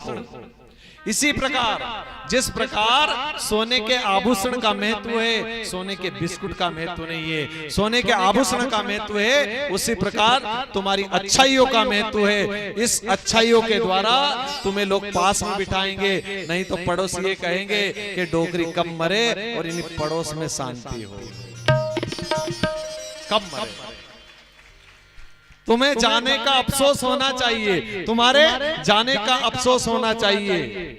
को। इसी प्रकार जिस प्रकार सोने के आभूषण का महत्व है, सोने के बिस्कुट का महत्व नहीं है, सोने के आभूषण का महत्व है, उसी प्रकार तुम्हारी अच्छाइयों का महत्व है। इस अच्छाइयों के द्वारा तुम्हें लोग पास में बिठाएंगे, नहीं तो पड़ोसी ये कहेंगे कि डोगरी कम मरे और इन पड़ोस में शांति हो, कम मरे। तुम्हें जाने का अफसोस होना चाहिए, तुम्हारे जाने का अफसोस होना चाहिए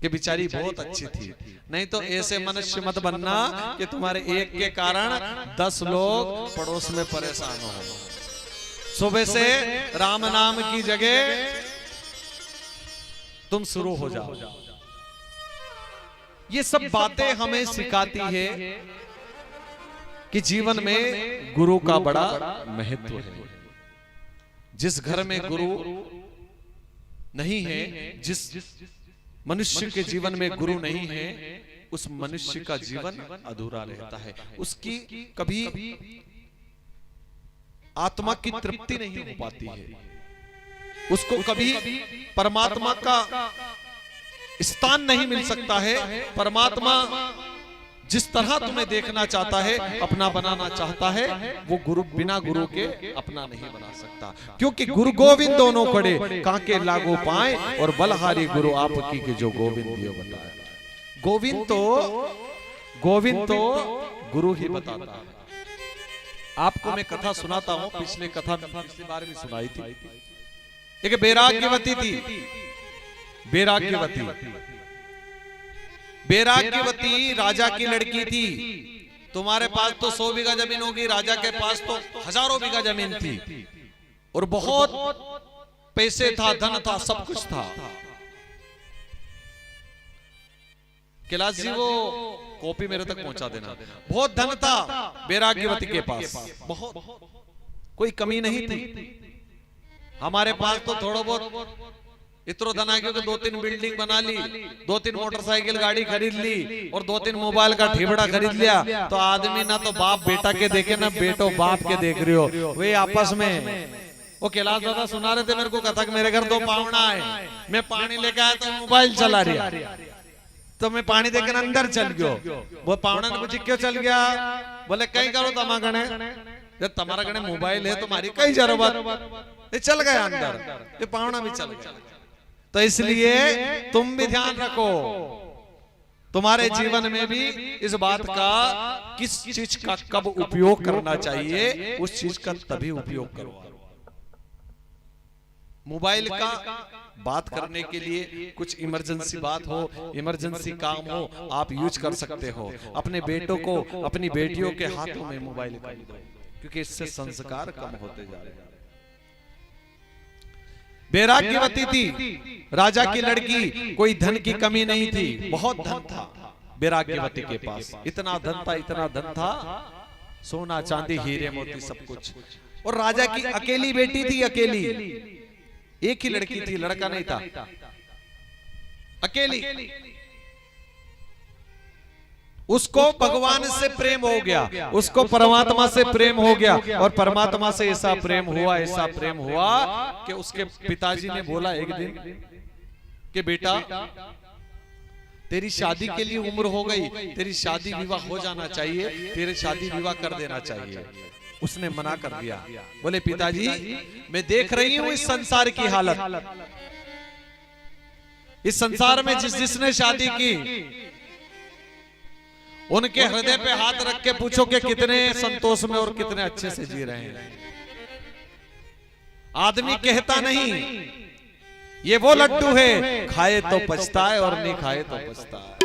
कि बेचारी बहुत अच्छी थी। नहीं तो ऐसे मनुष्य मत बनना कि तुम्हारे एक के कारण 10 लोग पड़ोस में परेशान हो। सुबह से राम नाम की जगह तुम शुरू हो जाओ। ये सब बातें हमें सिखाती है कि जीवन में गुरु का बड़ा महत्व है। जिस घर में गुरु नहीं है, जिस मनुष्य के जीवन में गुरु नहीं है, उस मनुष्य का जीवन अधूरा रहता है। उसकी कभी आत्मा की तृप्ति नहीं हो पाती है, उसको कभी परमात्मा का स्थान नहीं मिल सकता है। परमात्मा जिस तरह तुम्हें देखना चाहता है, अपना बनाना चाहता है, वो गुरु बिना गुरु के अपना नहीं बना सकता। क्योंकि गुरु गोविंद दोनों खड़े, काके लागो पाए और बलहारी गुरु आपकी के जो गोविंद दियो बताए। गोविंद तो गुरु ही बताता है। आपको मैं कथा सुनाता हूं, पिछली बार भी सुनाई थी। एक बैराग्यवती थी, बैराग्यवती राजा की लड़की थी। तुम्हारे पास तो 100 बीघा जमीन होगी, राजा के पास तो हजारों बीघा जमीन थी और बहुत पैसे था, धन था, सब कुछ था। कैलाश जी वो कॉपी मेरे तक पहुंचा देना। बहुत धन था बैराग्यवती के पास, बहुत, कोई कमी नहीं थी। हमारे पास तो थोड़ा बहुत इतना धन आ गया कि 2-3 बिल्डिंग बना ली, 2-3 मोटरसाइकिल गाड़ी खरीद ली और 2-3 मोबाइल का ठेबड़ा खरीद लिया। तो आदमी ना तो बाप बेटा के देखे, ना बेटो बाप के देख रहे हो, वे आपस में। वो कैलाश दादा सुना रहे थे मेरे को कथा, मेरे घर 2 पावना है, मैं पानी लेके आया तो मोबाइल चला रहा, तो मैं पानी देकर अंदर चल गयो। वो पावना ने पूछी क्यों चल गया? बोले कहीं करो तमा गणे, जब तुम्हारा गणे मोबाइल है तुम्हारी कहीं जरूरत, चल गया अंदर, ये पावना भी चल गया। तो इसलिए तुम भी ध्यान रखो, तुम्हारे जीवन में भी इस बात का किस चीज का कब उपयोग करना चाहिए, उस चीज का तभी उपयोग करो। मोबाइल का बात करने के लिए कुछ इमरजेंसी बात हो, इमरजेंसी काम हो, आप यूज कर सकते हो। अपने बेटों को, अपनी बेटियों के हाथों में मोबाइल दो, क्योंकि इससे संस्कार कम होते जा रहे हैं। बैराग्यवती थी, राजा की लड़की, कोई धन की कमी नहीं थी, बहुत धन था बैराग्यवती के पास। इतना धन था, सोना चांदी हीरे मोती सब कुछ। और राजा की अकेली बेटी थी, अकेली, एक ही लड़की थी, लड़का नहीं था, अकेली। उसको भगवान से प्रेम हो गया, उसको परमात्मा से प्रेम हो गया। और परमात्मा से ऐसा प्रेम हुआ कि उसके पिताजी ने बोला एक दिन कि बेटा तेरी शादी के लिए उम्र हो गई, तेरी शादी विवाह हो जाना चाहिए, तेरे शादी विवाह कर देना चाहिए। उसने मना कर दिया, बोले पिताजी मैं देख रही हूं इस संसार की हालत, इस संसार में जिसने शादी की उनके हृदय पे हाथ रख के पूछो कि कितने संतोष में और कितने अच्छे से जी रहे हैं। आदमी कहता नहीं, ये वो लड्डू है खाए तो पछताए और नहीं खाए तो पछताए।